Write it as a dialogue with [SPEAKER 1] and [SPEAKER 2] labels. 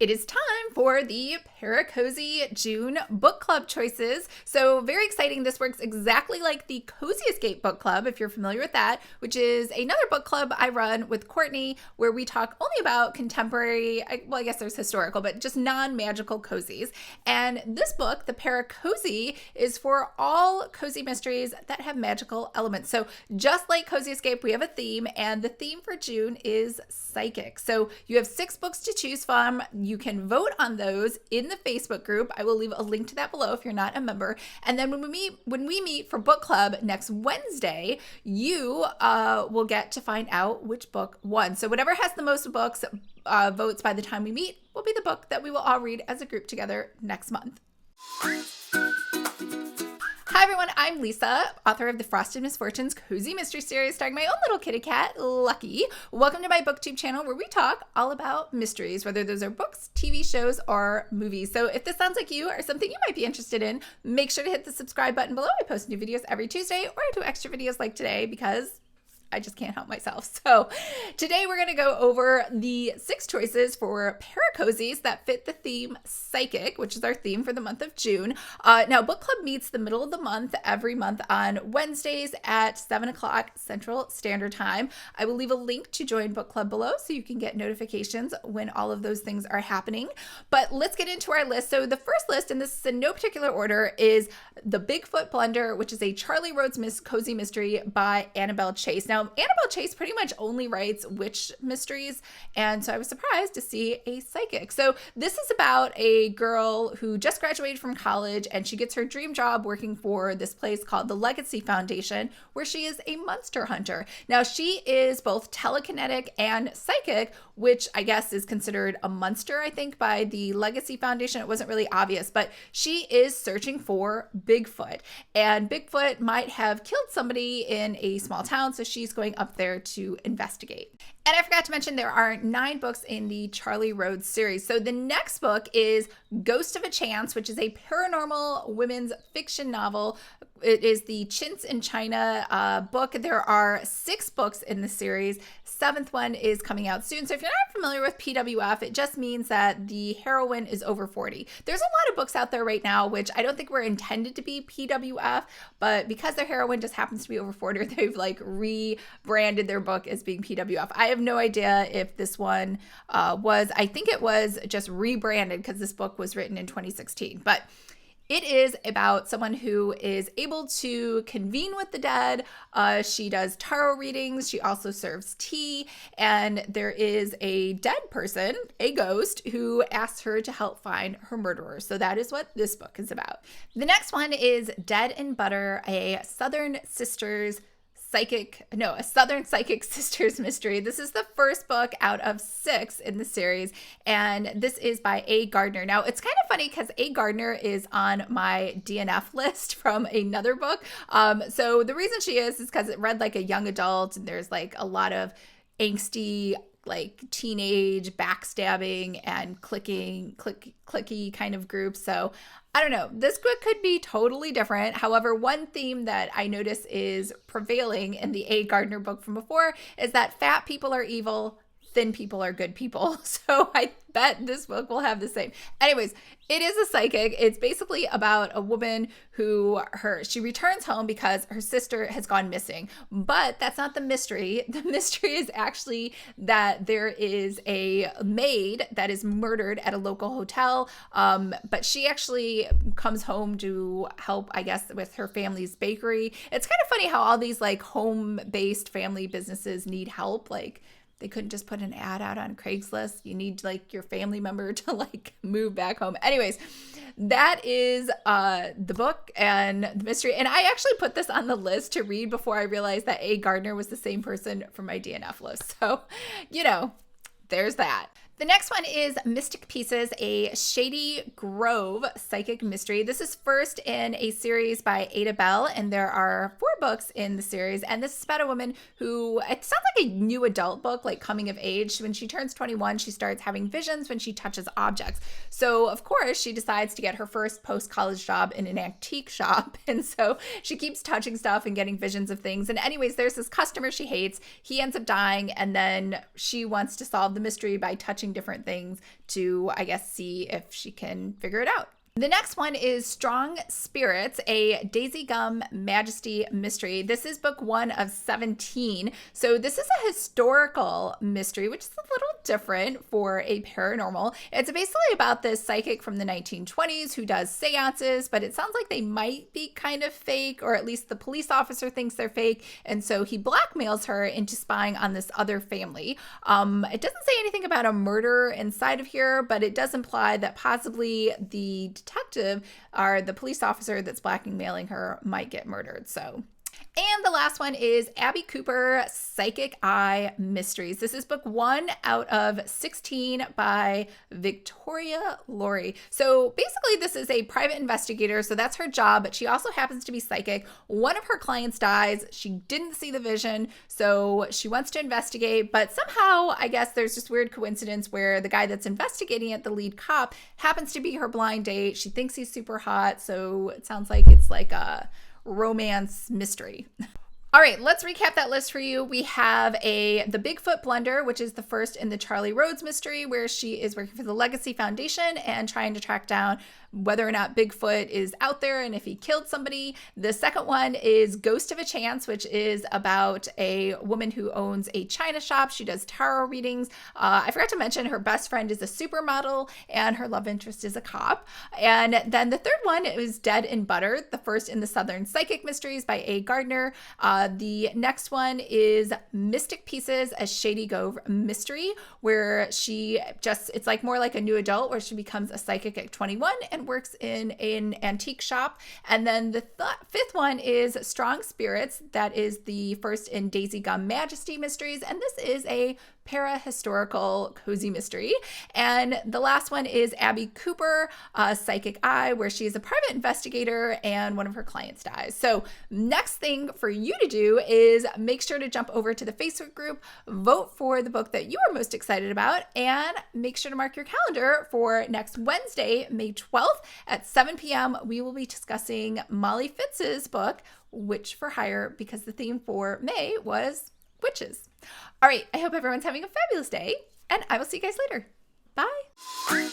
[SPEAKER 1] It is time for the ParaCozy June book club choices. So very exciting. This works exactly like the Cozy Escape book club, if you're familiar with that, which is another book club I run with Courtney, where we talk only about contemporary, I guess there's historical, but just non-magical cozies. And this book, the ParaCozy, is for all cozy mysteries that have magical elements. So just like Cozy Escape, we have a theme, and the theme for June is psychic. So you have 6 books to choose from. You can vote on those in the Facebook group. I will leave a link to that below if you're not a member. And then when we meet for book club next Wednesday, you will get to find out which book won. So whatever has the most votes by the time we meet will be the book that we will all read as a group together next month. Hi everyone, I'm Lisa, author of the Frosted Misfortunes Cozy Mystery Series starring my own little kitty cat, Lucky. Welcome to my booktube channel where we talk all about mysteries, whether those are books, TV shows, or movies. So if this sounds like you or something you might be interested in, make sure to hit the subscribe button below. I post new videos every Tuesday, or I do extra videos like today because I just can't help myself. So today we're going to go over the 6 choices for ParaCozies that fit the theme psychic, which is our theme for the month of June. Now, book club meets the middle of the month every month on Wednesdays at 7 o'clock Central Standard Time. I will leave a link to join book club below so you can get notifications when all of those things are happening. But let's get into our list. So the first list, and this is in no particular order, is The Bigfoot Blender, which is a Charlie Rhodes Cozy Mystery by Annabelle Chase. Now, Annabelle Chase pretty much only writes witch mysteries, and so I was surprised to see a psychic. So this is about a girl who just graduated from college, and she gets her dream job working for this place called the Legacy Foundation, where she is a monster hunter. Now, she is both telekinetic and psychic, which I guess is considered a monster, I think, by the Legacy Foundation. It wasn't really obvious, but she is searching for Bigfoot, and Bigfoot might have killed somebody in a small town, so she's going up there to investigate. And I forgot to mention there are 9 books in the Charlie Rhodes series. So the next book is Ghost of a Chance, which is a paranormal women's fiction novel. It is the Chintz in China book. There are 6 books in the series. 7th one is coming out soon. So if you're not familiar with PWF, it just means that the heroine is over 40. There's a lot of books out there right now, which I don't think were intended to be PWF, but because their heroine just happens to be over 40, they've like rebranded their book as being PWF. I have no idea if this one I think it was just rebranded because this book was written in 2016, but it is about someone who is able to convene with the dead. She does tarot readings. She also serves tea. And there is a dead person, a ghost, who asks her to help find her murderer. So that is what this book is about. The next one is Dead in Butter, a Southern Psychic Sisters mystery. This is the first book out of 6 in the series, and this is by A. Gardner. Now, it's kind of funny because A. Gardner is on my DNF list from another book. So the reason she is because it read like a young adult, and there's like a lot of angsty, like teenage backstabbing and clicky kind of groups. So I don't know. This book could be totally different. However, one theme that I notice is prevailing in the A. Gardner book from before is that fat people are evil, thin people are good people. So I bet this book will have the same. Anyways, it is a psychic. It's basically about a woman who she returns home because her sister has gone missing. But that's not the mystery. The mystery is actually that there is a maid that is murdered at a local hotel. But she actually comes home to help, I guess, with her family's bakery. It's kind of funny how all these like home-based family businesses need help. Like, they couldn't just put an ad out on Craigslist. You need like your family member to like move back home. Anyways, that is the book and the mystery. And I actually put this on the list to read before I realized that A. Gardner was the same person from my DNF list. So, there's that. The next one is Mystic Pieces, a Shady Grove psychic mystery. This is first in a series by Ada Bell, and there are 4 books in the series. And this is about a woman who, it sounds like a new adult book, like coming of age. When she turns 21, she starts having visions when she touches objects. So, of course, she decides to get her first post-college job in an antique shop. And so she keeps touching stuff and getting visions of things. And anyways, there's this customer she hates. He ends up dying, and then she wants to solve the mystery by touching researching different things to, I guess, see if she can figure it out. The next one is Strong Spirits, a Daisy Gum Majesty mystery. This is book 1 of 17. So this is a historical mystery, which is a little different for a paranormal. It's basically about this psychic from the 1920s who does seances, but it sounds like they might be kind of fake, or at least the police officer thinks they're fake. And so he blackmails her into spying on this other family. It doesn't say anything about a murder inside of here, but it does imply that possibly the detective or the police officer that's blackmailing her might get murdered. And the last one is Abby Cooper, Psychic Eye Mysteries. This is book 1 out of 16 by Victoria Laurie. So basically this is a private investigator. So that's her job, but she also happens to be psychic. One of her clients dies. She didn't see the vision, so she wants to investigate, but somehow I guess there's this weird coincidence where the guy that's investigating it, the lead cop, happens to be her blind date. She thinks he's super hot, so it sounds like it's like a romance mystery. All right, let's recap that list for you. We have the Bigfoot Blender, which is the first in the Charlie Rhodes mystery, where she is working for the Legacy Foundation and trying to track down whether or not Bigfoot is out there and if he killed somebody. The second one is Ghost of a Chance, which is about a woman who owns a china shop. She does tarot readings. I forgot to mention her best friend is a supermodel and her love interest is a cop. And then the third one is Dead in Butter, the first in the Southern Psychic Mysteries by A. Gardner. The next one is Mystic Pieces, a Shady Grove mystery, where it's like more like a new adult where she becomes a psychic at 21 and works in an antique shop. And then the fifth one is Strong Spirits. That is the first in Daisy Gum Majesty Mysteries. And this is a para-historical cozy mystery. And the last one is Abby Cooper, Psychic Eye, where she is a private investigator and one of her clients dies. So next thing for you to do is make sure to jump over to the Facebook group, vote for the book that you are most excited about, and make sure to mark your calendar for next Wednesday, May 12th at 7 p.m. We will be discussing Molly Fitz's book, Witch for Hire, because the theme for May was witches. All right, I hope everyone's having a fabulous day, and I will see you guys later. Bye.